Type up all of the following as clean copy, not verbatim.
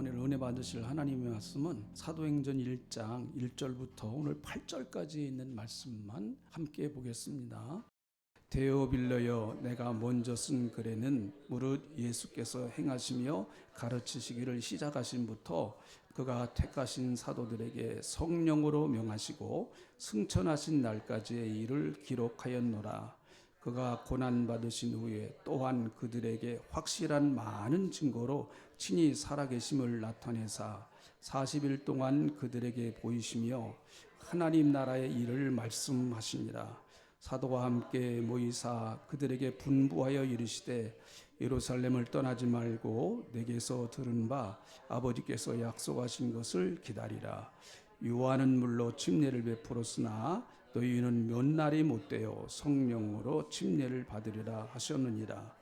오늘 은혜 받으실 하나님의 말씀은 사도행전 1장 1절부터 오늘 8절까지 있는 말씀만 함께 보겠습니다. 데오빌러여, 내가 먼저 쓴 글에는 무릇 예수께서 행하시며 가르치시기를 시작하신부터 그가 택하신 사도들에게 성령으로 명하시고 승천하신 날까지의 일을 기록하였노라. 그가 고난받으신 후에 또한 그들에게 확실한 많은 증거로 친히 살아계심을 나타내사 40일 동안 그들에게 보이시며 하나님 나라의 일을 말씀하시니라. 사도와 함께 모이사 그들에게 분부하여 이르시되 예루살렘을 떠나지 말고 내게서 들은 바 아버지께서 약속하신 것을 기다리라. 요한은 물로 침례를 베풀었으나 너희는 몇 날이 못되어 성령으로 침례를 받으리라 하셨느니라.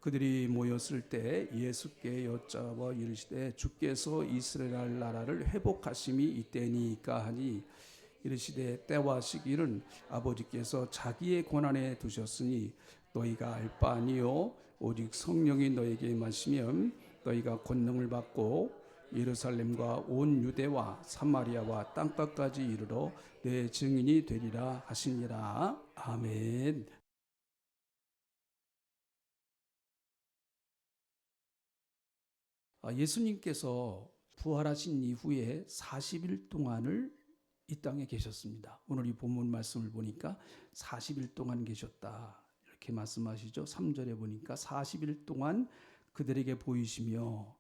그들이 모였을 때 예수께 여짜와 이르시되 주께서 이스라엘 나라를 회복하심이 이때니까 하니 이르시되 때와 시기는 아버지께서 자기의 권한에 두셨으니 너희가 알 바 아니요 오직 성령이 너희에게 임하시면 너희가 권능을 받고 예루살렘과 온 유대와 사마리아와 땅끝까지 이르러 내 증인이 되리라 하시니라. 아멘. 예수님께서 부활하신 이후에 40일 동안을 이 땅에 계셨습니다. 오늘 이 본문 말씀을 보니까 40일 동안 계셨다 이렇게 말씀하시죠. 3절에 보니까 40일 동안 그들에게 보이시며,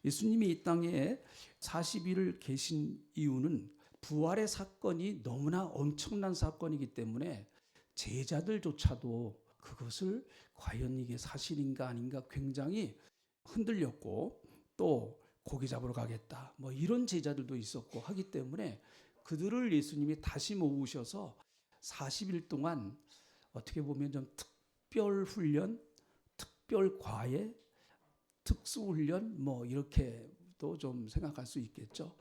예수님이 이 땅에 40일을 계신 이유는 부활의 사건이 너무나 엄청난 사건이기 때문에 제자들조차도 그것을 과연 이게 사실인가 아닌가 굉장히 흔들렸고, 또 고기 잡으러 가겠다 뭐 이런 제자들도 있었고 하기 때문에 그들을 예수님이 다시 모으셔서 40일 동안 어떻게 보면 좀 특별 훈련, 특별 과외, 특수 훈련 뭐 이렇게도 좀 생각할 수 있겠죠.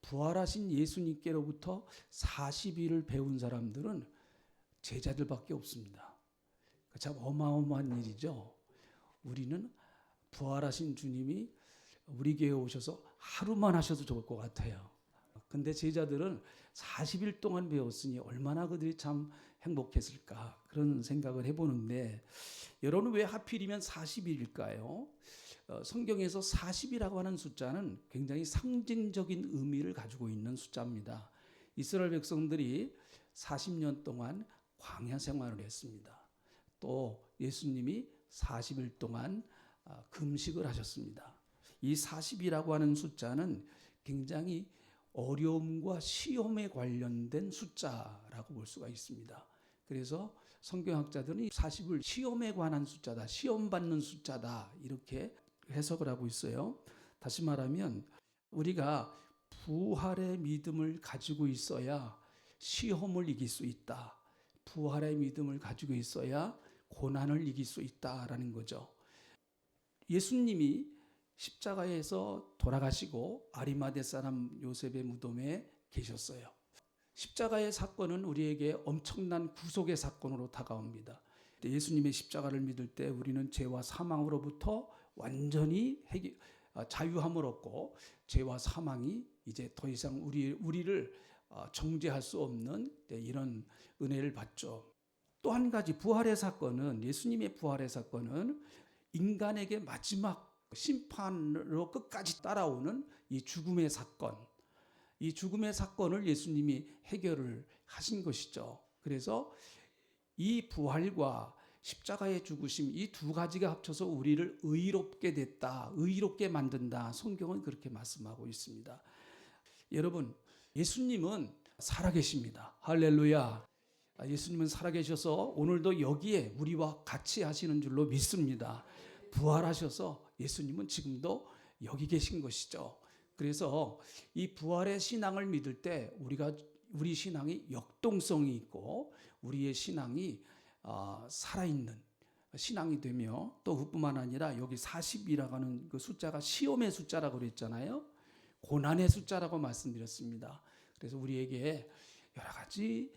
부활하신 예수님께로부터 40일을 배운 사람들은 제자들밖에 없습니다. 참 어마어마한 일이죠. 우리는 부활하신 주님이 우리 교회에 오셔서 하루만 하셔도 좋을 것 같아요. 근데 제자들은 40일 동안 배웠으니 얼마나 그들이 참 행복했을까 그런 생각을 해보는데, 여러분 왜 하필이면 40일일까요? 성경에서 40이라고 하는 숫자는 굉장히 상징적인 의미를 가지고 있는 숫자입니다. 이스라엘 백성들이 40년 동안 광야 생활을 했습니다. 또 예수님이 40일 동안 금식을 하셨습니다. 이 40이라고 하는 숫자는 굉장히 어려움과 시험에 관련된 숫자라고 볼 수가 있습니다. 그래서 성경학자들은 40을 시험에 관한 숫자다, 시험 받는 숫자다 이렇게 해석을 하고 있어요. 다시 말하면 우리가 부활의 믿음을 가지고 있어야 시험을 이길 수 있다. 부활의 믿음을 가지고 있어야 고난을 이길 수 있다라는 거죠. 예수님이 십자가에서 돌아가시고 아리마대 사람 요셉의 무덤에 계셨어요. 십자가의 사건은 우리에게 엄청난 구속의 사건으로 다가옵니다. 예수님의 십자가를 믿을 때 우리는 죄와 사망으로부터 완전히 자유함을 얻고 죄와 사망이 이제 더 이상 우리를 정죄할 수 없는 이런 은혜를 받죠. 또 한 가지 부활의 사건은, 예수님의 부활의 사건은 인간에게 마지막 심판으로 끝까지 따라오는 이 죽음의 사건, 이 죽음의 사건을 예수님이 해결을 하신 것이죠. 그래서 이 부활과 십자가의 죽으심, 이 두 가지가 합쳐서 우리를 의롭게 됐다, 의롭게 만든다, 성경은 그렇게 말씀하고 있습니다. 여러분, 예수님은 살아계십니다. 할렐루야. 예수님은 살아계셔서 오늘도 여기에 우리와 같이 하시는 줄로 믿습니다. 부활하셔서 예수님은 지금도 여기 계신 것이죠. 그래서 이 부활의 신앙을 믿을 때 우리 신앙이 역동성이 있고 우리의 신앙이 살아있는 신앙이 되며, 또 그뿐만 아니라 여기 40이라고 하는 그 숫자가 시험의 숫자라고 그랬잖아요. 고난의 숫자라고 말씀드렸습니다. 그래서 우리에게 여러 가지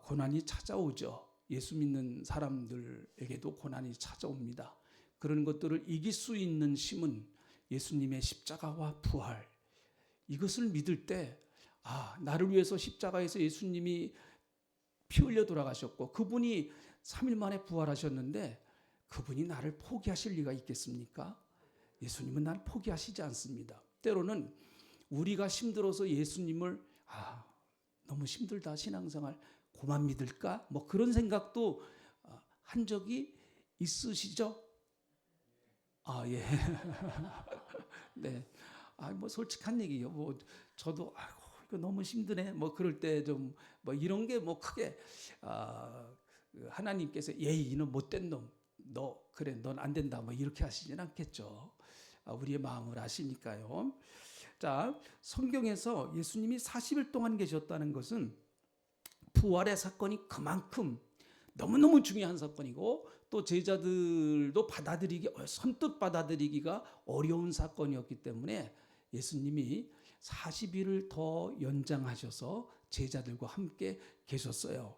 고난이 찾아오죠. 예수 믿는 사람들에게도 고난이 찾아옵니다. 그런 것들을 이길 수 있는 힘은 예수님의 십자가와 부활, 이것을 믿을 때 나를 위해서 십자가에서 예수님이 피 흘려 돌아가셨고 그분이 3일 만에 부활하셨는데 그분이 나를 포기하실 리가 있겠습니까? 예수님은 나를 포기하시지 않습니다. 때로는 우리가 힘들어서 예수님을 너무 힘들다 신앙생활 그만 믿을까? 뭐 그런 생각도 한 적이 있으시죠? 예. 네. 뭐 솔직한 얘기요. 뭐 저도 이거 너무 힘드네. 뭐 그럴 때 좀 뭐 이런 게 뭐 크게 하나님께서 이는 못된 놈, 너 그래, 넌 안 된다. 뭐 이렇게 하시진 않겠죠. 우리의 마음을 아시니까요. 자, 성경에서 예수님이 40일 동안 계셨다는 것은 부활의 사건이 그만큼 너무너무 중요한 사건이고 또 제자들도 선뜻 받아들이기가 어려운 사건이었기 때문에 예수님이 40일을 더 연장하셔서 제자들과 함께 계셨어요.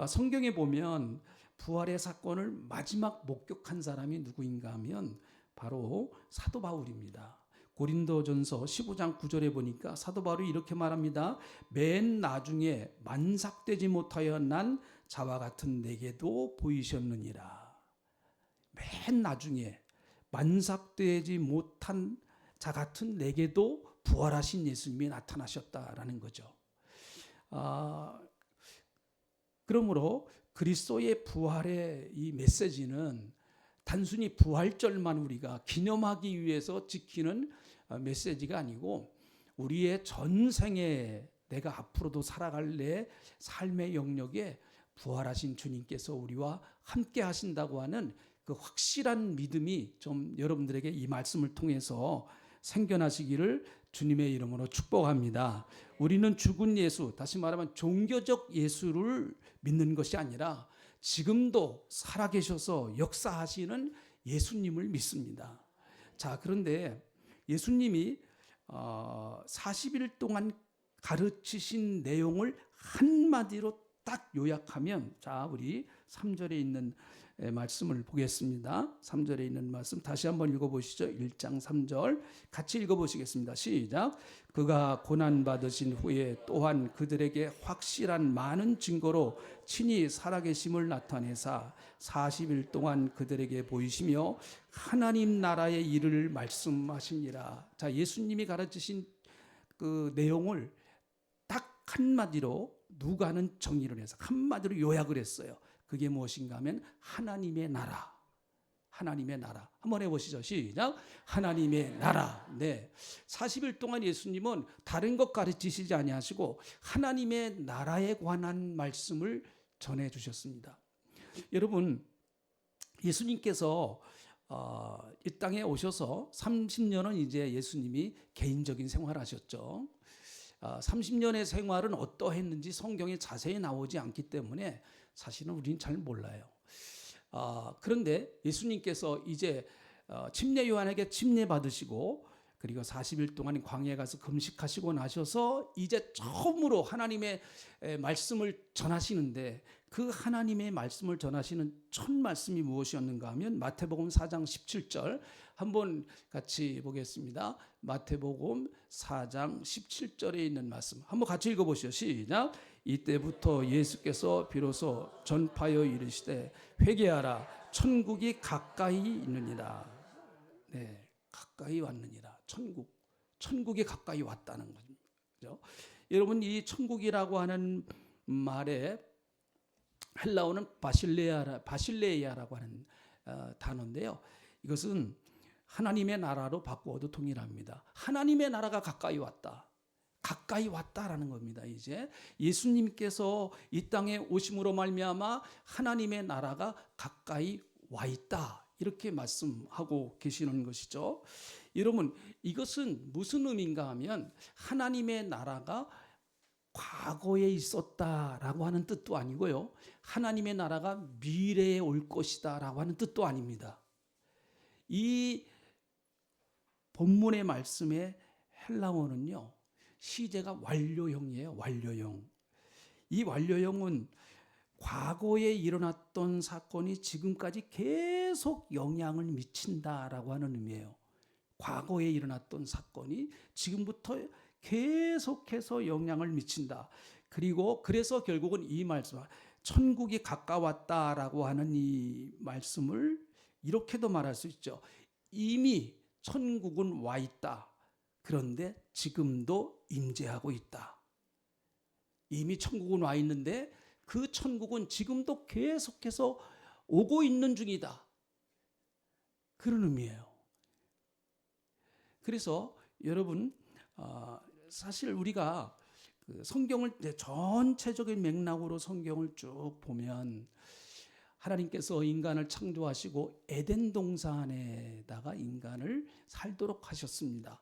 성경에 보면 부활의 사건을 마지막 목격한 사람이 누구인가 하면 바로 사도 바울입니다. 고린도전서 15장 9절에 보니까 사도 바울이 이렇게 말합니다. 맨 나중에 만삭되지 못하여 난 자와 같은 내게도 보이셨느니라. 맨 나중에 만삭되지 못한 자 같은 내게도 부활하신 예수님이 나타나셨다라는 거죠. 그러므로 그리스도의 부활의 이 메시지는 단순히 부활절만 우리가 기념하기 위해서 지키는 메시지가 아니고 우리의 전생에 내가 앞으로도 살아갈 내 삶의 영역에 부활하신 주님께서 우리와 함께 하신다고 하는 그 확실한 믿음이 좀 여러분들에게 이 말씀을 통해서 생겨나시기를 주님의 이름으로 축복합니다. 우리는 죽은 예수, 다시 말하면 종교적 예수를 믿는 것이 아니라 지금도 살아계셔서 역사하시는 예수님을 믿습니다. 자, 그런데 예수님이 40일 동안 가르치신 내용을 한마디로 딱 요약하면, 자, 우리 3절에 있는 말씀을 보겠습니다. 3절에 있는 말씀 다시 한번 읽어보시죠. 1장 3절 같이 읽어보시겠습니다. 시작. 그가 고난받으신 후에 또한 그들에게 확실한 많은 증거로 친히 살아계심을 나타내사 40일 동안 그들에게 보이시며 하나님 나라의 일을 말씀하시니라. 자, 예수님이 가르치신 그 내용을 딱 한마디로 누가는 정의를 해서 한마디로 요약을 했어요. 그게 무엇인가 하면 하나님의 나라. 하나님의 나라. 한번 해보시죠. 시작. 하나님의 나라. 네. 40일 동안 예수님은 다른 것 가르치시지 아니하시고 하나님의 나라에 관한 말씀을 전해주셨습니다. 여러분, 예수님께서 이 땅에 오셔서 30년은 이제 예수님이 개인적인 생활하셨죠. 30년의 생활은 어떠했는지 성경에 자세히 나오지 않기 때문에 사실은 우리는 잘 몰라요. 그런데 예수님께서 이제 침례 요한에게 침례 받으시고 그리고 40일 동안 광야에 가서 금식하시고 나셔서 이제 처음으로 하나님의 말씀을 전하시는데 그 하나님의 말씀을 전하시는 첫 말씀이 무엇이었는가 하면 마태복음 4장 17절 한번 같이 보겠습니다. 마태복음 4장 17절에 있는 말씀 한번 같이 읽어보시죠. 시작. 이때부터 예수께서 비로소 전파하여 이르시되 회개하라 천국이 가까이 있느니라. 네, 가까이 왔느니라. 천국이 가까이 왔다는 거죠. 여러분, 이 천국이라고 하는 말에 헬라어는 바실레이아라고 하는 단어인데요. 이것은 하나님의 나라로 바꾸어도 동일합니다. 하나님의 나라가 가까이 왔다. 가까이 왔다라는 겁니다. 이제 예수님께서 이 땅에 오심으로 말미암아 하나님의 나라가 가까이 와 있다. 이렇게 말씀하고 계시는 것이죠. 여러분, 이것은 무슨 의미인가 하면 하나님의 나라가 과거에 있었다라고 하는 뜻도 아니고요. 하나님의 나라가 미래에 올 것이다라고 하는 뜻도 아닙니다. 이 본문의 말씀의 헬라어는요. 시제가 완료형이에요. 완료형. 이 완료형은 과거에 일어났던 사건이 지금까지 계속 영향을 미친다라고 하는 의미예요. 과거에 일어났던 사건이 지금부터 계속해서 영향을 미친다. 그리고 그래서 결국은 이 말씀, 천국이 가까웠다라고 하는 이 말씀을 이렇게도 말할 수 있죠. 이미 천국은 와 있다. 그런데 지금도 임재하고 있다. 이미 천국은 와 있는데 그 천국은 지금도 계속해서 오고 있는 중이다. 그런 의미예요. 그래서 여러분, 사실 우리가 성경을 전체적인 맥락으로 성경을 쭉 보면 하나님께서 인간을 창조하시고 에덴 동산에다가 인간을 살도록 하셨습니다.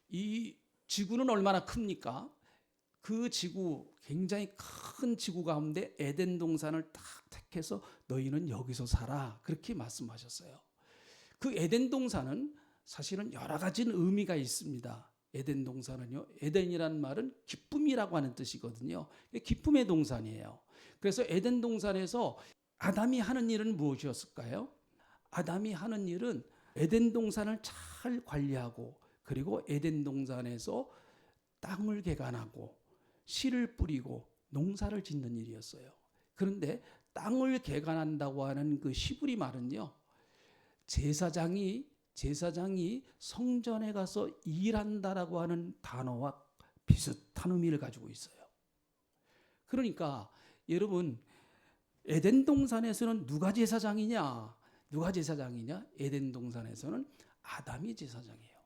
이 지구는 얼마나 큽니까? 그 지구, 굉장히 큰 지구 가운데 에덴 동산을 딱 택해서 너희는 여기서 살아. 그렇게 말씀하셨어요. 그 에덴 동산은 사실은 여러 가지 의미가 있습니다. 에덴 동산은요, 에덴이라는 말은 기쁨이라고 하는 뜻이거든요. 기쁨의 동산이에요. 그래서 에덴 동산에서 아담이 하는 일은 무엇이었을까요? 아담이 하는 일은 에덴 동산을 잘 관리하고, 그리고 에덴 동산에서 땅을 개간하고 씨를 뿌리고 농사를 짓는 일이었어요. 그런데 땅을 개간한다고 하는 그 히브리 말은요, 제사장이 성전에 가서 일한다라고 하는 단어와 비슷한 의미를 가지고 있어요. 그러니까 여러분, 에덴 동산에서는 누가 제사장이냐? 에덴 동산에서는 아담이 제사장이에요.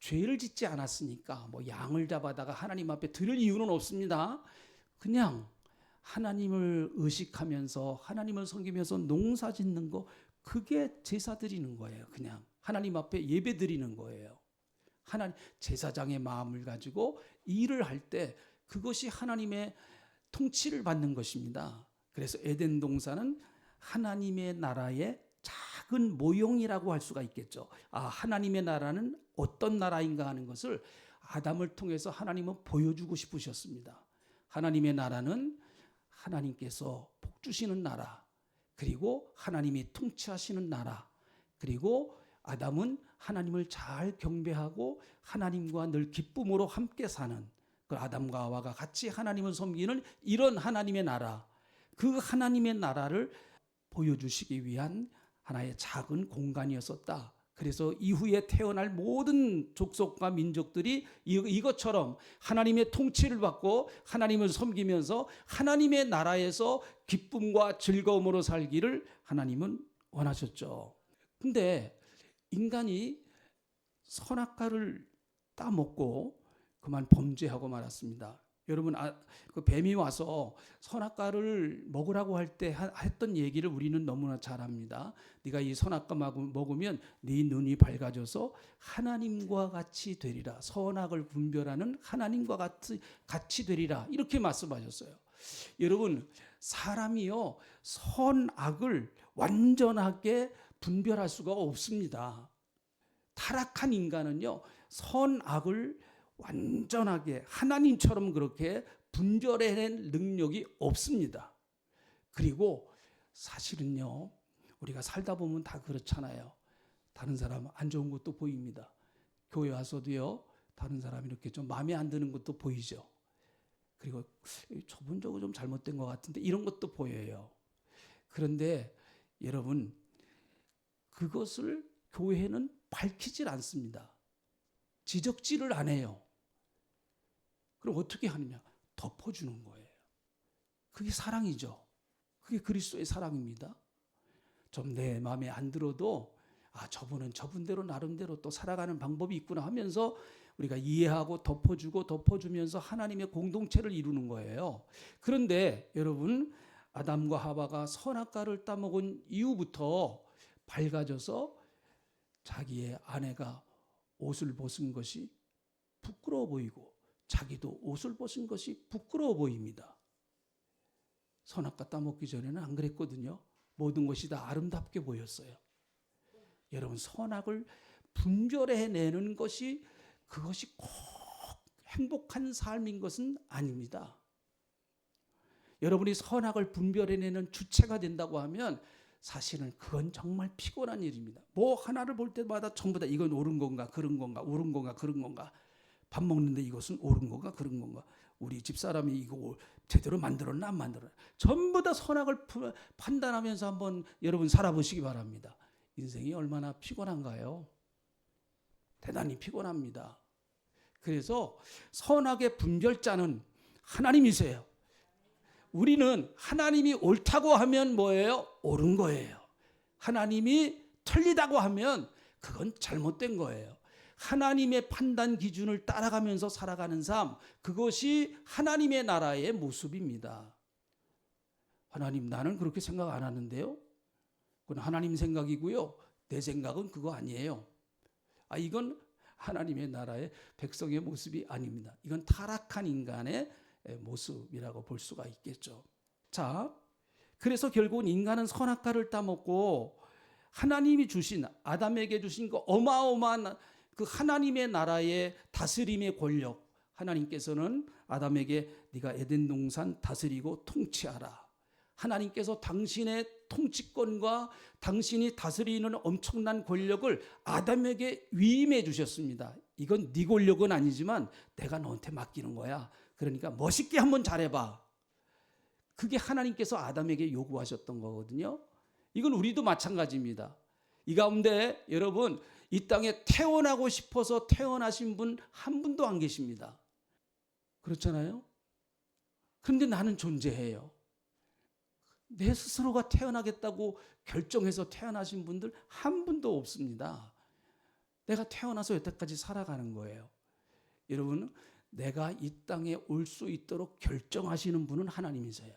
죄를 짓지 않았으니까 뭐 양을 잡아다가 하나님 앞에 드릴 이유는 없습니다. 그냥 하나님을 의식하면서 하나님을 섬기면서 농사 짓는 거, 그게 제사 드리는 거예요. 그냥 하나님 앞에 예배 드리는 거예요. 하나님 제사장의 마음을 가지고 일을 할 때 그것이 하나님의 통치를 받는 것입니다. 그래서 에덴 동산은 하나님의 나라의 작은 모형이라고 할 수가 있겠죠. 하나님의 나라는 어떤 나라인가 하는 것을 아담을 통해서 하나님은 보여주고 싶으셨습니다. 하나님의 나라는 하나님께서 복 주시는 나라, 그리고 하나님이 통치하시는 나라, 그리고 아담은 하나님을 잘 경배하고 하나님과 늘 기쁨으로 함께 사는, 그 아담과 하와가 같이 하나님을 섬기는 이런 하나님의 나라, 그 하나님의 나라를 보여주시기 위한 하나의 작은 공간이었었다. 그래서 이후에 태어날 모든 족속과 민족들이 이것처럼 하나님의 통치를 받고 하나님을 섬기면서 하나님의 나라에서 기쁨과 즐거움으로 살기를 하나님은 원하셨죠. 근데 인간이 선악과를 따먹고 그만 범죄하고 말았습니다. 여러분, 그 뱀이 와서 선악과를 먹으라고 할 때 했던 얘기를 우리는 너무나 잘 압니다. 네가 이 선악과 먹으면 네 눈이 밝아져서 하나님과 같이 되리라. 선악을 분별하는 하나님과 같이 되리라. 이렇게 말씀하셨어요. 여러분, 사람이요, 선악을 완전하게 분별할 수가 없습니다. 타락한 인간은요, 선악을 완전하게 하나님처럼 그렇게 분별해낸 능력이 없습니다. 그리고 사실은요, 우리가 살다 보면 다 그렇잖아요. 다른 사람 안 좋은 것도 보입니다. 교회 와서도요, 다른 사람이 이렇게 좀 마음에 안 드는 것도 보이죠. 그리고 저분 저거 좀 잘못된 것 같은데 이런 것도 보여요. 그런데 여러분, 그것을 교회는 밝히질 않습니다. 지적질을 안 해요. 그럼 어떻게 하느냐? 덮어주는 거예요. 그게 사랑이죠. 그게 그리스도의 사랑입니다. 좀 내 마음에 안 들어도 저분은 저분대로 나름대로 또 살아가는 방법이 있구나 하면서 우리가 이해하고 덮어주면서 하나님의 공동체를 이루는 거예요. 그런데 여러분, 아담과 하와가 선악과를 따먹은 이후부터 밝아져서 자기의 아내가 옷을 벗은 것이 부끄러워 보이고 자기도 옷을 벗은 것이 부끄러워 보입니다. 선악과 따먹기 전에는 안 그랬거든요. 모든 것이 다 아름답게 보였어요. 여러분, 선악을 분별해내는 것이 그것이 꼭 행복한 삶인 것은 아닙니다. 여러분이 선악을 분별해내는 주체가 된다고 하면 사실은 그건 정말 피곤한 일입니다. 뭐 하나를 볼 때마다 전부 다 이건 옳은 건가 그런 건가 옳은 건가 그런 건가, 밥 먹는데 이것은 옳은 건가 그런 건가, 우리 집사람이 이거 제대로 만들었나 안 만들었나, 전부 다 선악을 판단하면서 한번 여러분 살아보시기 바랍니다. 인생이 얼마나 피곤한가요? 대단히 피곤합니다. 그래서 선악의 분별자는 하나님이세요. 우리는 하나님이 옳다고 하면 뭐예요? 옳은 거예요. 하나님이 틀리다고 하면 그건 잘못된 거예요. 하나님의 판단 기준을 따라가면서 살아가는 삶, 그것이 하나님의 나라의 모습입니다. 하나님, 나는 그렇게 생각 안 하는데요. 그건 하나님 생각이고요. 내 생각은 그거 아니에요. 이건 하나님의 나라의 백성의 모습이 아닙니다. 이건 타락한 인간의 모습이라고 볼 수가 있겠죠. 자, 그래서 결국은 인간은 선악과를 따먹고 하나님이 주신, 아담에게 주신 그 어마어마한 그 하나님의 나라의 다스림의 권력, 하나님께서는 아담에게 네가 에덴 동산 다스리고 통치하라. 하나님께서 당신의 통치권과 당신이 다스리는 엄청난 권력을 아담에게 위임해 주셨습니다. 이건 네 권력은 아니지만 내가 너한테 맡기는 거야. 그러니까 멋있게 한번 잘해봐. 그게 하나님께서 아담에게 요구하셨던 거거든요. 이건 우리도 마찬가지입니다. 이 가운데 여러분, 이 땅에 태어나고 싶어서 태어나신 분 한 분도 안 계십니다. 그렇잖아요? 그런데 나는 존재해요. 내 스스로가 태어나겠다고 결정해서 태어나신 분들 한 분도 없습니다. 내가 태어나서 여태까지 살아가는 거예요. 여러분, 내가 이 땅에 올 수 있도록 결정하시는 분은 하나님이세요.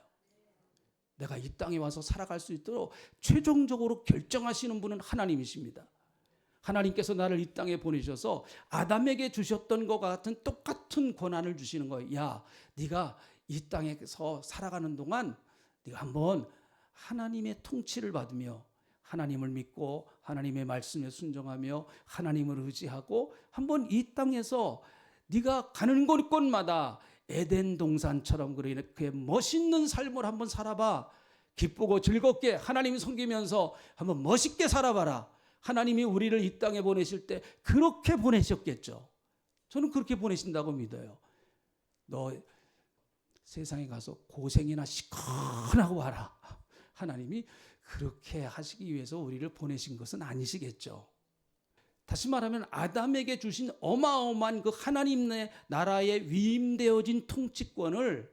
내가 이 땅에 와서 살아갈 수 있도록 최종적으로 결정하시는 분은 하나님이십니다. 하나님께서 나를 이 땅에 보내셔서 아담에게 주셨던 것과 같은 똑같은 권한을 주시는 거예요. 야, 네가 이 땅에서 살아가는 동안 네가 한번 하나님의 통치를 받으며 하나님을 믿고 하나님의 말씀에 순종하며 하나님을 의지하고 한번 이 땅에서 네가 가는 곳곳마다 에덴 동산처럼 그렇게 멋있는 삶을 한번 살아봐. 기쁘고 즐겁게 하나님 섬기면서 한번 멋있게 살아봐라. 하나님이 우리를 이 땅에 보내실 때 그렇게 보내셨겠죠. 저는 그렇게 보내신다고 믿어요. 너 세상에 가서 고생이나 시큰하고 와라. 하나님이 그렇게 하시기 위해서 우리를 보내신 것은 아니시겠죠. 다시 말하면 아담에게 주신 어마어마한 그 하나님의 나라에 위임되어진 통치권을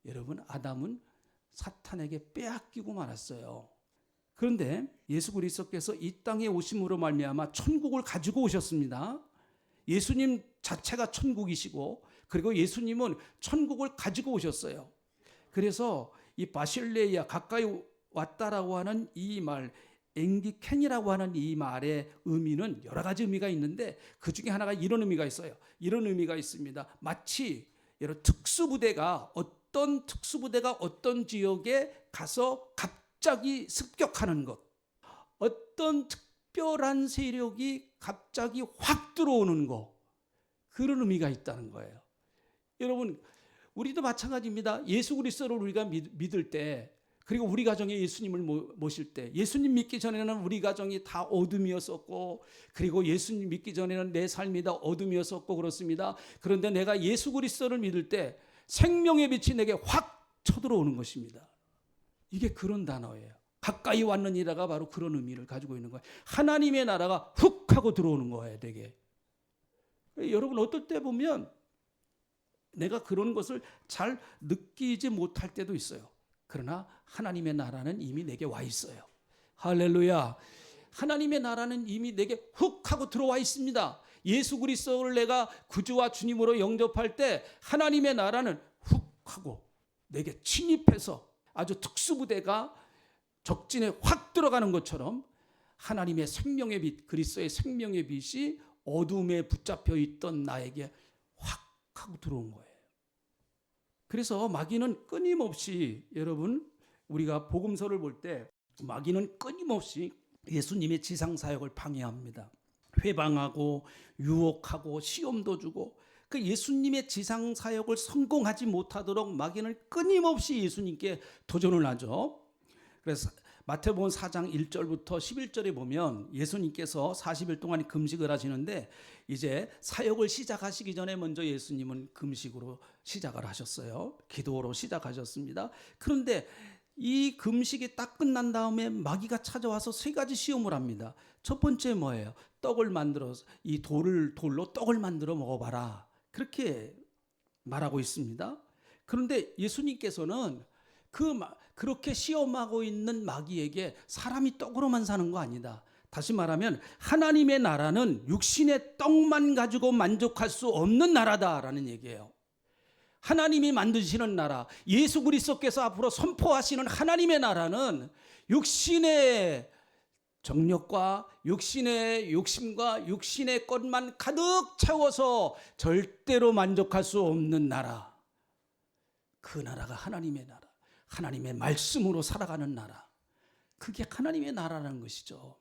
여러분, 아담은 사탄에게 빼앗기고 말았어요. 그런데 예수 그리스도께서 이 땅에 오심으로 말미암아 천국을 가지고 오셨습니다. 예수님 자체가 천국이시고, 그리고 예수님은 천국을 가지고 오셨어요. 그래서 이 바실레이아, 가까이 왔다라고 하는 이 말, 앵기켄이라고 하는 이 말의 의미는 여러 가지 의미가 있는데 그 중에 하나가 이런 의미가 있어요. 이런 의미가 있습니다. 마치 여러 특수부대가 어떤 지역에 가서 갑자기 습격하는 것, 어떤 특별한 세력이 갑자기 확 들어오는 것, 그런 의미가 있다는 거예요. 여러분, 우리도 마찬가지입니다. 예수 그리스도를 우리가 믿을 때, 그리고 우리 가정에 예수님을 모실 때, 예수님 믿기 전에는 우리 가정이 다 어둠이었었고, 그리고 예수님 믿기 전에는 내 삶이 다 어둠이었었고 그렇습니다. 그런데 내가 예수 그리스도를 믿을 때 생명의 빛이 내게 확 쳐들어오는 것입니다. 이게 그런 단어예요. 가까이 왔느니라가 바로 그런 의미를 가지고 있는 거예요. 하나님의 나라가 훅 하고 들어오는 거예요, 되게. 여러분, 어떨 때 보면 내가 그런 것을 잘 느끼지 못할 때도 있어요. 그러나 하나님의 나라는 이미 내게 와 있어요. 할렐루야. 하나님의 나라는 이미 내게 훅 하고 들어와 있습니다. 예수 그리스도를 내가 구주와 주님으로 영접할 때 하나님의 나라는 훅 하고 내게 침입해서 아주 특수부대가 적진에 확 들어가는 것처럼 하나님의 생명의 빛, 그리스도의 생명의 빛이 어둠에 붙잡혀 있던 나에게 확 하고 들어온 거예요. 그래서 마귀는 끊임없이, 여러분, 우리가 복음서를 볼 때 마귀는 끊임없이 예수님의 지상사역을 방해합니다. 회방하고 유혹하고 시험도 주고, 그 예수님의 지상사역을 성공하지 못하도록 마귀는 끊임없이 예수님께 도전을 하죠. 그래서 마태복음 4장 1절부터 11절에 보면 예수님께서 40일 동안 금식을 하시는데 이제 사역을 시작하시기 전에 먼저 예수님은 금식으로 시작을 하셨어요. 기도로 시작하셨습니다. 그런데 이 금식이 딱 끝난 다음에 마귀가 찾아와서 세 가지 시험을 합니다. 첫 번째 뭐예요? 떡을 만들어서 이 돌로 떡을 만들어 먹어봐라. 그렇게 말하고 있습니다. 그런데 예수님께서는 그렇게 시험하고 있는 마귀에게 사람이 떡으로만 사는 거 아니다. 다시 말하면 하나님의 나라는 육신의 떡만 가지고 만족할 수 없는 나라다라는 얘기예요. 하나님이 만드시는 나라, 예수 그리스도께서 앞으로 선포하시는 하나님의 나라는 육신의 정욕과 육신의 욕심과 육신의 것만 가득 채워서 절대로 만족할 수 없는 나라. 그 나라가 하나님의 나라, 하나님의 말씀으로 살아가는 나라. 그게 하나님의 나라라는 것이죠.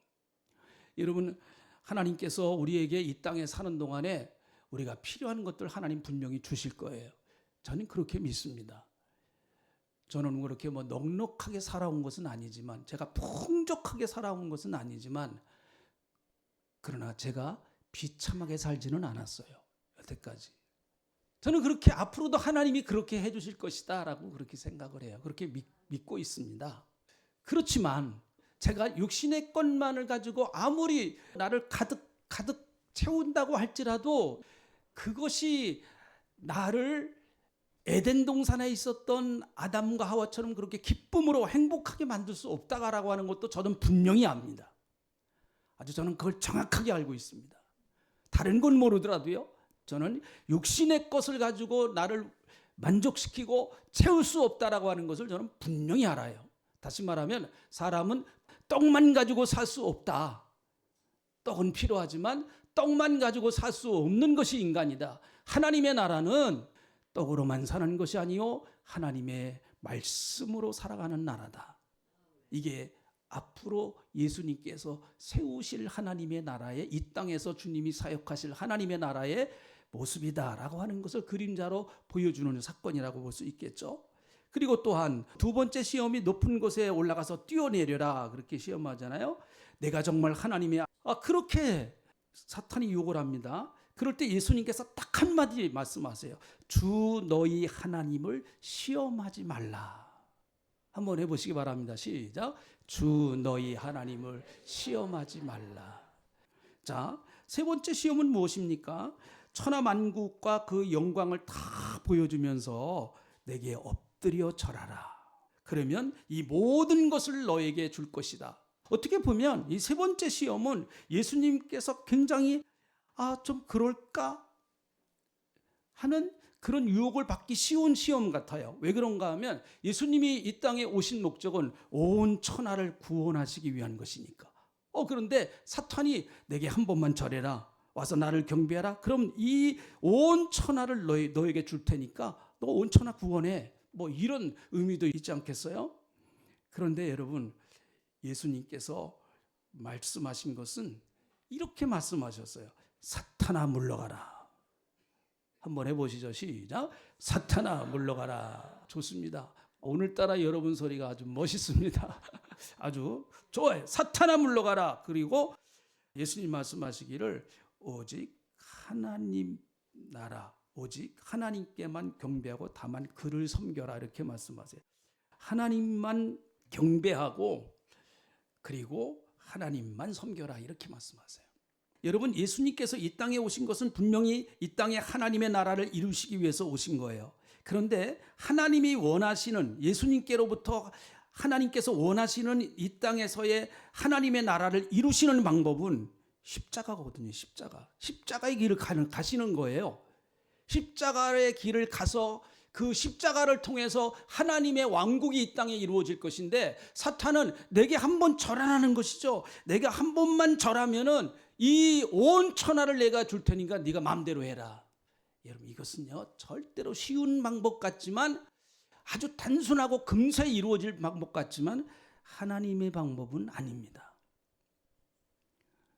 여러분, 하나님께서 우리에게 이 땅에 사는 동안에 우리가 필요한 것들 하나님 분명히 주실 거예요. 저는 그렇게 믿습니다. 저는 그렇게 넉넉하게 살아온 것은 아니지만, 제가 풍족하게 살아온 것은 아니지만, 그러나 제가 비참하게 살지는 않았어요. 여태까지. 저는 그렇게 앞으로도 하나님이 그렇게 해주실 것이다 라고 그렇게 생각을 해요. 그렇게 믿고 있습니다. 그렇지만 제가 육신의 것만을 가지고 아무리 나를 가득 채운다고 할지라도 그것이 나를 에덴 동산에 있었던 아담과 하와처럼 그렇게 기쁨으로 행복하게 만들 수 없다라고 하는 것도 저는 분명히 압니다. 아주 저는 그걸 정확하게 알고 있습니다. 다른 건 모르더라도요, 저는 육신의 것을 가지고 나를 만족시키고 채울 수 없다라고 하는 것을 저는 분명히 알아요. 다시 말하면 사람은 떡만 가지고 살 수 없다. 떡은 필요하지만 떡만 가지고 살 수 없는 것이 인간이다. 하나님의 나라는 떡으로만 사는 것이 아니요 하나님의 말씀으로 살아가는 나라다. 이게 앞으로 예수님께서 세우실 하나님의 나라의, 이 땅에서 주님이 사역하실 하나님의 나라의 모습이다라고 하는 것을 그림자로 보여주는 사건이라고 볼 수 있겠죠. 그리고 또한 두 번째 시험이 높은 곳에 올라가서 뛰어내려라, 그렇게 시험하잖아요. 내가 정말 하나님의 그렇게 사탄이 유혹을 합니다. 그럴 때 예수님께서 딱 한마디 말씀하세요. 주 너희 하나님을 시험하지 말라. 한번 해보시기 바랍니다. 시작. 주 너희 하나님을 시험하지 말라. 자, 세 번째 시험은 무엇입니까? 천하만국과 그 영광을 다 보여주면서 내게 엎드려 절하라. 그러면 이 모든 것을 너에게 줄 것이다. 어떻게 보면 이 세 번째 시험은 예수님께서 굉장히 좀 그럴까 하는 그런 유혹을 받기 쉬운 시험 같아요. 왜 그런가 하면 예수님이 이 땅에 오신 목적은 온 천하를 구원하시기 위한 것이니까. 그런데 사탄이 내게 한 번만 절해라, 와서 나를 경배하라, 그럼 이 온 천하를 너에게 줄 테니까 너 온 천하 구원해, 이런 의미도 있지 않겠어요? 그런데 여러분, 예수님께서 말씀하신 것은 이렇게 말씀하셨어요. 사탄아 물러가라. 한번 해보시죠. 시작. 사탄아 물러가라. 좋습니다. 오늘따라 여러분 소리가 아주 멋있습니다. 아주 좋아요. 사탄아 물러가라. 그리고 예수님 말씀하시기를 오직 하나님 나라, 오직 하나님께만 경배하고 다만 그를 섬겨라, 이렇게 말씀하세요. 하나님만 경배하고 그리고 하나님만 섬겨라, 이렇게 말씀하세요. 여러분, 예수님께서 이 땅에 오신 것은 분명히 이 땅에 하나님의 나라를 이루시기 위해서 오신 거예요. 그런데 하나님이 원하시는, 예수님께로부터 하나님께서 원하시는 이 땅에서의 하나님의 나라를 이루시는 방법은 십자가거든요. 십자가의 길을 가시는 거예요. 십자가의 길을 가서 그 십자가를 통해서 하나님의 왕국이 이 땅에 이루어질 것인데, 사탄은 내게 한 번 절하라는 것이죠. 내가 한 번만 절하면은 이 온 천하를 내가 줄 테니까 네가 마음대로 해라. 여러분, 이것은요 절대로 쉬운 방법 같지만, 아주 단순하고 금세 이루어질 방법 같지만 하나님의 방법은 아닙니다.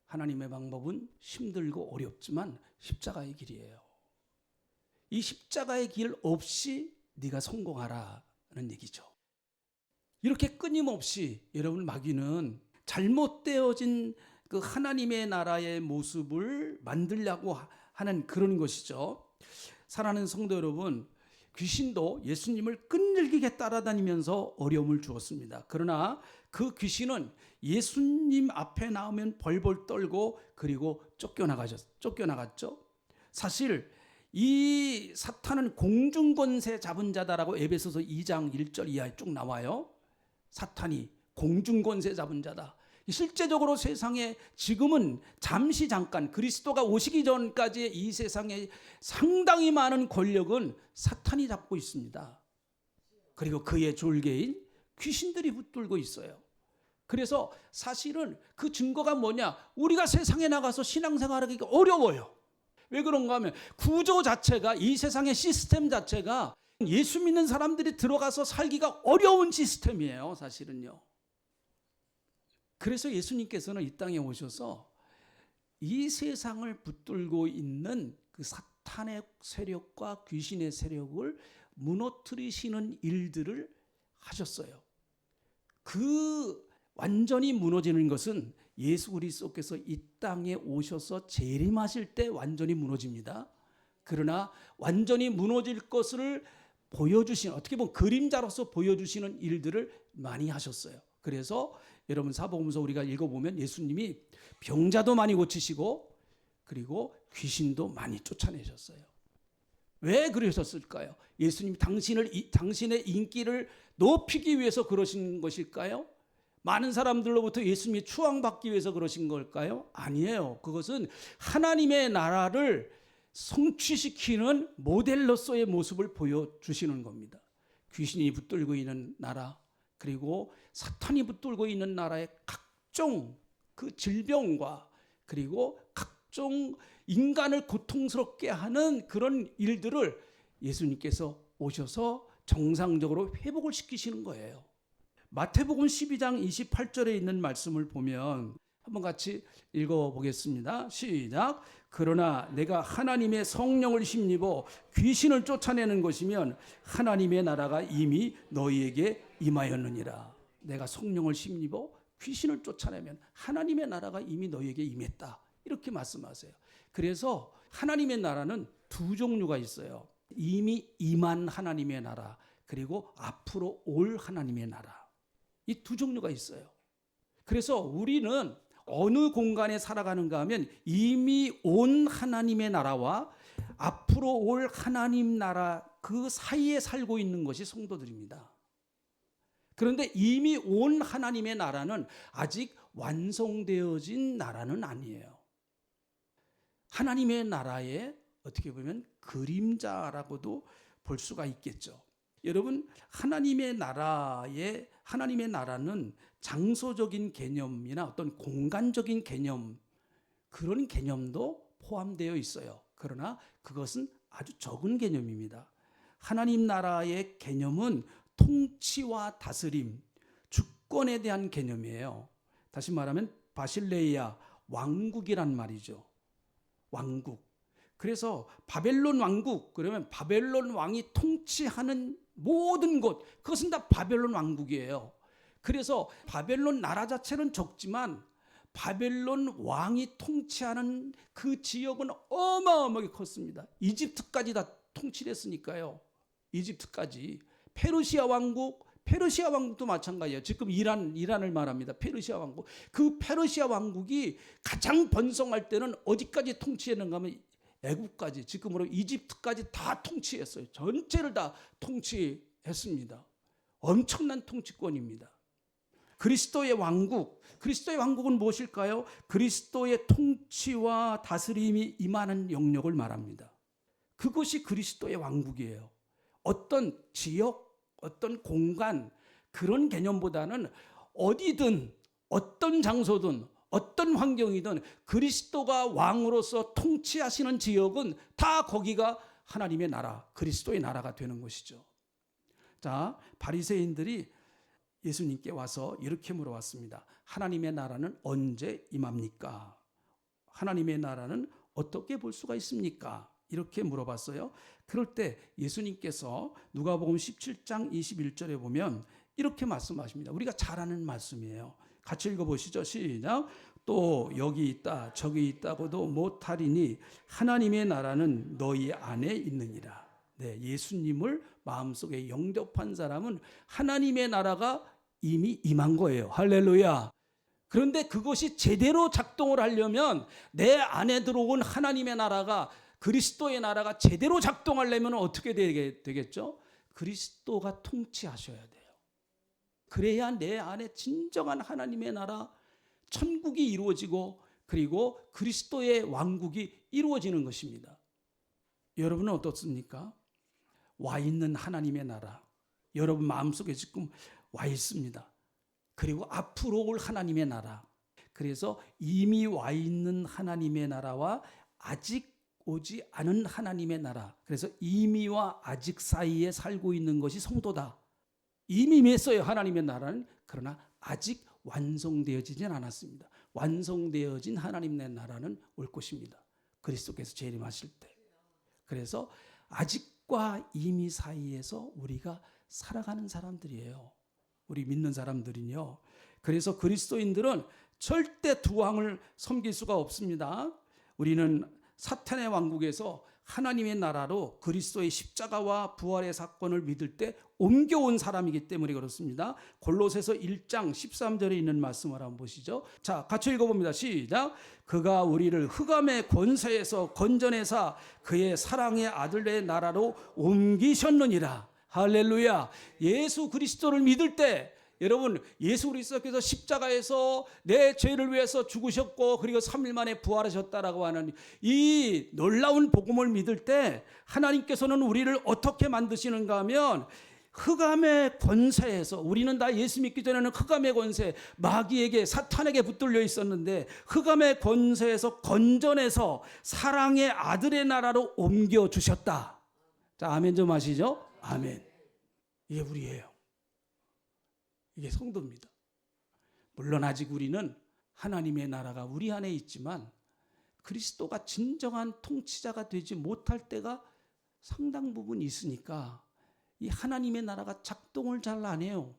하나님의 방법은 힘들고 어렵지만 십자가의 길이에요. 이 십자가의 길 없이 네가 성공하라는 얘기죠. 이렇게 끊임없이 여러분 마귀는 잘못되어진 그 하나님의 나라의 모습을 만들려고 하는 그런 것이죠. 사랑하는 성도 여러분, 귀신도 예수님을 끈질기게 따라다니면서 어려움을 주었습니다. 그러나 그 귀신은 예수님 앞에 나오면 벌벌 떨고 그리고 쫓겨나갔죠. 사실 이 사탄은 공중권세 잡은 자다라고 에베소서 2장 1절 이하에 쭉 나와요. 사탄이 공중권세 잡은 자다. 실제적으로 세상에 지금은 잠깐 그리스도가 오시기 전까지의 이 세상에 상당히 많은 권력은 사탄이 잡고 있습니다. 그리고 그의 졸개인 귀신들이 붙들고 있어요. 그래서 사실은 그 증거가 뭐냐? 우리가 세상에 나가서 신앙생활하기가 어려워요. 왜 그런가 하면 구조 자체가, 이 세상의 시스템 자체가 예수 믿는 사람들이 들어가서 살기가 어려운 시스템이에요, 사실은요. 그래서 예수님께서는 이 땅에 오셔서 이 세상을 붙들고 있는 그 사탄의 세력과 귀신의 세력을 무너뜨리시는 일들을 하셨어요. 그 완전히 무너지는 것은 예수 그리스도께서 이 땅에 오셔서 재림하실 때 완전히 무너집니다. 그러나 완전히 무너질 것을 보여주시는, 어떻게 보면 그림자로서 보여주시는 일들을 많이 하셨어요. 그래서 여러분 사복음서 우리가 읽어보면 예수님이 병자도 많이 고치시고 그리고 귀신도 많이 쫓아내셨어요. 왜 그러셨을까요? 예수님이 당신의 인기를 높이기 위해서 그러신 것일까요? 많은 사람들로부터 예수님이 추앙받기 위해서 그러신 걸까요? 아니에요. 그것은 하나님의 나라를 성취시키는 모델로서의 모습을 보여주시는 겁니다. 귀신이 붙들고 있는 나라, 그리고 사탄이 붙들고 있는 나라의 각종 그 질병과 그리고 각종 인간을 고통스럽게 하는 그런 일들을 예수님께서 오셔서 정상적으로 회복을 시키시는 거예요. 마태복음 12장 28절에 있는 말씀을 보면 한번 같이 읽어보겠습니다. 시작. 그러나 내가 하나님의 성령을 힘입어 귀신을 쫓아내는 것이면 하나님의 나라가 이미 너희에게 임하였느니라. 내가 성령을 힘입어 귀신을 쫓아내면 하나님의 나라가 이미 너희에게 임했다. 이렇게 말씀하세요. 그래서 하나님의 나라는 두 종류가 있어요. 이미 임한 하나님의 나라, 그리고 앞으로 올 하나님의 나라. 이 두 종류가 있어요. 그래서 우리는 어느 공간에 살아가는가 하면 이미 온 하나님의 나라와 앞으로 올 하나님 나라 그 사이에 살고 있는 것이 성도들입니다. 그런데 이미 온 하나님의 나라는 아직 완성되어진 나라는 아니에요. 하나님의 나라의 어떻게 보면 그림자라고도 볼 수가 있겠죠. 여러분, 하나님의 나라는 장소적인 개념이나 어떤 공간적인 개념, 그런 개념도 포함되어 있어요. 그러나 그것은 아주 적은 개념입니다. 하나님 나라의 개념은 통치와 다스림, 주권에 대한 개념이에요. 다시 말하면 바실레이아 왕국이란 말이죠. 왕국. 그래서 바벨론 왕국, 그러면 바벨론 왕이 통치하는 모든 곳, 그것은 다 바벨론 왕국이에요. 그래서 바벨론 나라 자체는 적지만 바벨론 왕이 통치하는 그 지역은 어마어마하게 컸습니다. 이집트까지 다 통치를 했으니까요. 이집트까지. 페르시아 왕국도 마찬가지예요. 지금 이란을 말합니다. 페르시아 왕국. 그 페르시아 왕국이 가장 번성할 때는 어디까지 통치했는가 하면 애국까지, 지금으로 이집트까지 다 통치했어요. 전체를 다 통치했습니다. 엄청난 통치권입니다. 그리스도의 왕국은 무엇일까요? 그리스도의 통치와 다스림이 임하는 영역을 말합니다. 그것이 그리스도의 왕국이에요. 어떤 지역, 어떤 공간, 그런 개념보다는 어디든 어떤 장소든 어떤 환경이든 그리스도가 왕으로서 통치하시는 지역은 다 거기가 하나님의 나라, 그리스도의 나라가 되는 것이죠. 자, 바리새인들이 예수님께 와서 이렇게 물어봤습니다. 하나님의 나라는 언제 임합니까? 하나님의 나라는 어떻게 볼 수가 있습니까? 이렇게 물어봤어요. 그럴 때 예수님께서 누가복음 17장 21절에 보면 이렇게 말씀하십니다. 우리가 잘 아는 말씀이에요. 같이 읽어보시죠. 시작. 또 여기 있다 저기 있다고도 못하리니 하나님의 나라는 너희 안에 있느니라. 네, 예수님을 마음속에 영접한 사람은 하나님의 나라가 이미 임한 거예요. 할렐루야. 그런데 그것이 제대로 작동을 하려면 내 안에 들어온 하나님의 나라가, 그리스도의 나라가 제대로 작동하려면 어떻게 되겠죠? 그리스도가 통치하셔야 돼요. 그래야 내 안에 진정한 하나님의 나라, 천국이 이루어지고 그리고 그리스도의 왕국이 이루어지는 것입니다. 여러분은 어떻습니까? 와 있는 하나님의 나라, 여러분 마음속에 지금 와 있습니다. 그리고 앞으로 올 하나님의 나라, 그래서 이미 와 있는 하나님의 나라와 아직 오지 않은 하나님의 나라, 그래서 이미와 아직 사이에 살고 있는 것이 성도다. 이미 맺어요 하나님의 나라는. 그러나 아직 완성되어지진 않았습니다. 완성되어진 하나님의 나라는 올 것입니다. 그리스도께서 재림하실 때. 그래서 아직과 이미 사이에서 우리가 살아가는 사람들이에요. 우리 믿는 사람들은요. 그래서 그리스도인들은 절대 두 왕을 섬길 수가 없습니다. 우리는 사탄의 왕국에서 하나님의 나라로 그리스도의 십자가와 부활의 사건을 믿을 때 옮겨온 사람이기 때문에 그렇습니다. 골로새서 1장 13절에 있는 말씀을 한번 보시죠. 자, 같이 읽어봅니다. 시작. 그가 우리를 흑암의 권세에서 건져내사 그의 사랑의 아들의 나라로 옮기셨느니라. 할렐루야. 예수 그리스도를 믿을 때 여러분, 예수 그리스도께서 십자가에서 내 죄를 위해서 죽으셨고 그리고 3일 만에 부활하셨다라고 하는 이 놀라운 복음을 믿을 때 하나님께서는 우리를 어떻게 만드시는가 하면 흑암의 권세에서, 우리는 다 예수 믿기 전에는 흑암의 권세, 마귀에게 사탄에게 붙들려 있었는데 흑암의 권세에서 건져내서 사랑의 아들의 나라로 옮겨주셨다. 자, 아멘 좀 하시죠. 아멘. 이게 우리예요. 이게 성도입니다. 물론 아직 우리는 하나님의 나라가 우리 안에 있지만 그리스도가 진정한 통치자가 되지 못할 때가 상당 부분 있으니까 이 하나님의 나라가 작동을 잘 안 해요.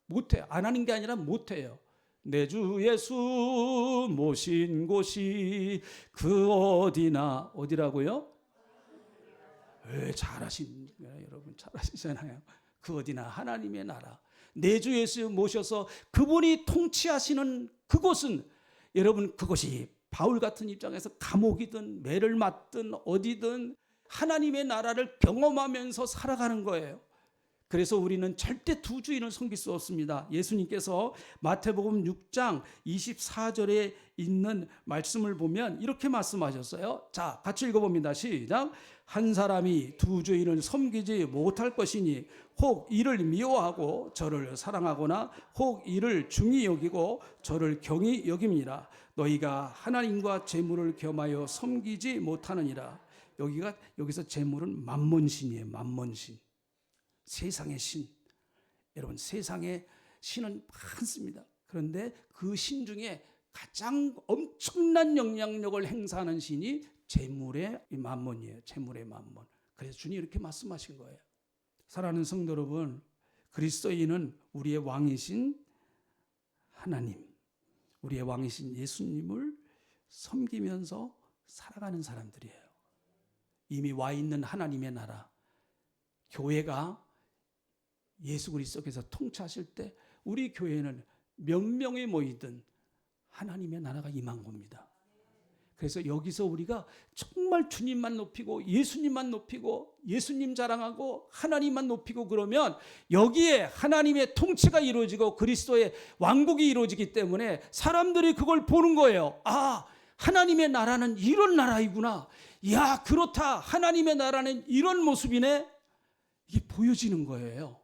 못해요. 안 하는 게 아니라 못해요. 내 주 예수 모신 곳이 그 어디나, 어디라고요? 여러분 잘하시잖아요. 그 어디나 하나님의 나라, 내 주 예수 모셔서 그분이 통치하시는 그곳은, 여러분 그것이 바울 같은 입장에서 감옥이든 매를 맞든 어디든 하나님의 나라를 경험하면서 살아가는 거예요. 그래서 우리는 절대 두 주인을 섬길 수 없습니다. 예수님께서 마태복음 6장 24절에 있는 말씀을 보면 이렇게 말씀하셨어요. 자, 같이 읽어봅니다. 시작. 한 사람이 두 주인을 섬기지 못할 것이니 혹 이를 미워하고 저를 사랑하거나 혹 이를 중히 여기고 저를 경히 여김이라. 너희가 하나님과 재물을 겸하여 섬기지 못하느니라. 여기서 재물은 만몬신이에요. 만몬신. 세상의 신. 여러분, 세상의 신은 많습니다. 그런데 그 신 중에 가장 엄청난 영향력을 행사하는 신이 재물의 만몬이에요. 재물의 만몬. 그래서 주님이 이렇게 말씀하신 거예요. 사랑하는 성도 여러분, 그리스도인은 우리의 왕이신 하나님, 우리의 왕이신 예수님을 섬기면서 살아가는 사람들이에요. 이미 와 있는 하나님의 나라, 교회가 예수 그리스도께서 통치하실 때 우리 교회는 몇 명이 모이든 하나님의 나라가 임한 겁니다. 그래서 여기서 우리가 정말 주님만 높이고 예수님만 높이고 예수님 자랑하고 하나님만 높이고 그러면 여기에 하나님의 통치가 이루어지고 그리스도의 왕국이 이루어지기 때문에 사람들이 그걸 보는 거예요. 아, 하나님의 나라는 이런 나라이구나. 야, 그렇다. 하나님의 나라는 이런 모습이네. 이게 보여지는 거예요.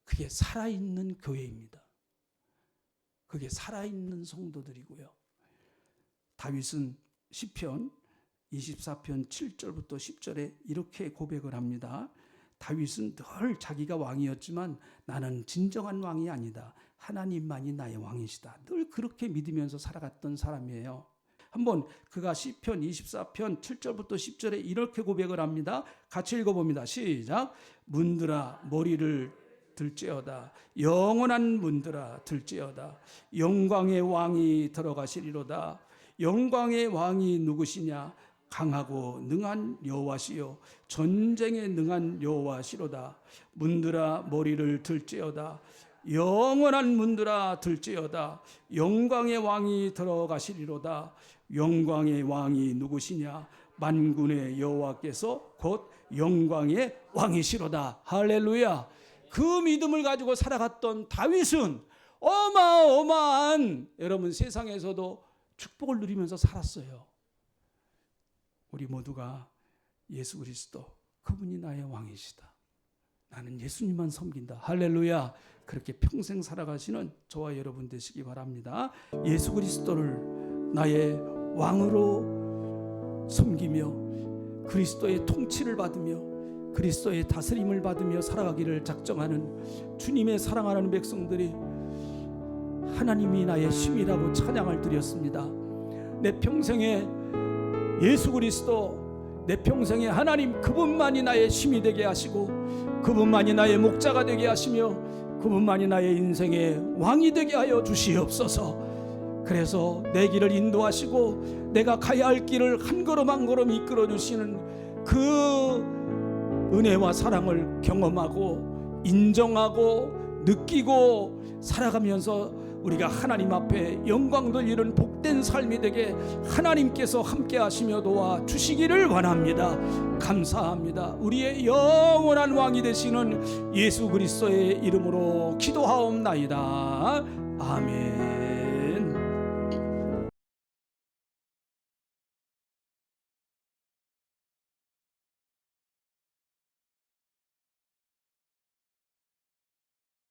그게 살아있는 교회입니다. 그게 살아있는 성도들이고요. 다윗은 시편 24편 7절부터 10절에 이렇게 고백을 합니다. 다윗은 늘 자기가 왕이었지만 나는 진정한 왕이 아니다. 하나님만이 나의 왕이시다. 늘 그렇게 믿으면서 살아갔던 사람이에요. 한번 그가 시편 24편 7절부터 10절에 이렇게 고백을 합니다. 같이 읽어봅니다. 시작. 문들아 머리를 들지어다. 영원한 문들아 들지어다. 영광의 왕이 들어가시리로다. 영광의 왕이 누구시냐? 강하고 능한 여호와시요 전쟁에 능한 여호와시로다. 문들아 머리를 들지어다. 영원한 문들아 들지어다. 영광의 왕이 들어가시리로다. 영광의 왕이 누구시냐? 만군의 여호와께서 곧 영광의 왕이시로다. 할렐루야. 그 믿음을 가지고 살아갔던 다윗은 어마어마한 여러분 세상에서도 축복을 누리면서 살았어요. 우리 모두가 예수 그리스도 그분이 나의 왕이시다. 나는 예수님만 섬긴다. 할렐루야. 그렇게 평생 살아가시는 저와 여러분 되시기 바랍니다. 예수 그리스도를 나의 왕으로 섬기며 그리스도의 통치를 받으며 그리스도의 다스림을 받으며 살아가기를 작정하는 주님의 사랑하는 백성들이 하나님이 나의 힘이라고 찬양을 드렸습니다. 내 평생에 예수 그리스도, 내 평생에 하나님 그분만이 나의 힘이 되게 하시고 그분만이 나의 목자가 되게 하시며 그분만이 나의 인생의 왕이 되게 하여 주시옵소서. 그래서 내 길을 인도하시고 내가 가야 할 길을 한 걸음 한 걸음 이끌어 주시는 그 은혜와 사랑을 경험하고 인정하고 느끼고 살아가면서 우리가 하나님 앞에 영광 돌리는 복된 삶이 되게 하나님께서 함께 하시며 도와주시기를 원합니다. 감사합니다. 우리의 영원한 왕이 되시는 예수 그리스도의 이름으로 기도하옵나이다. 아멘.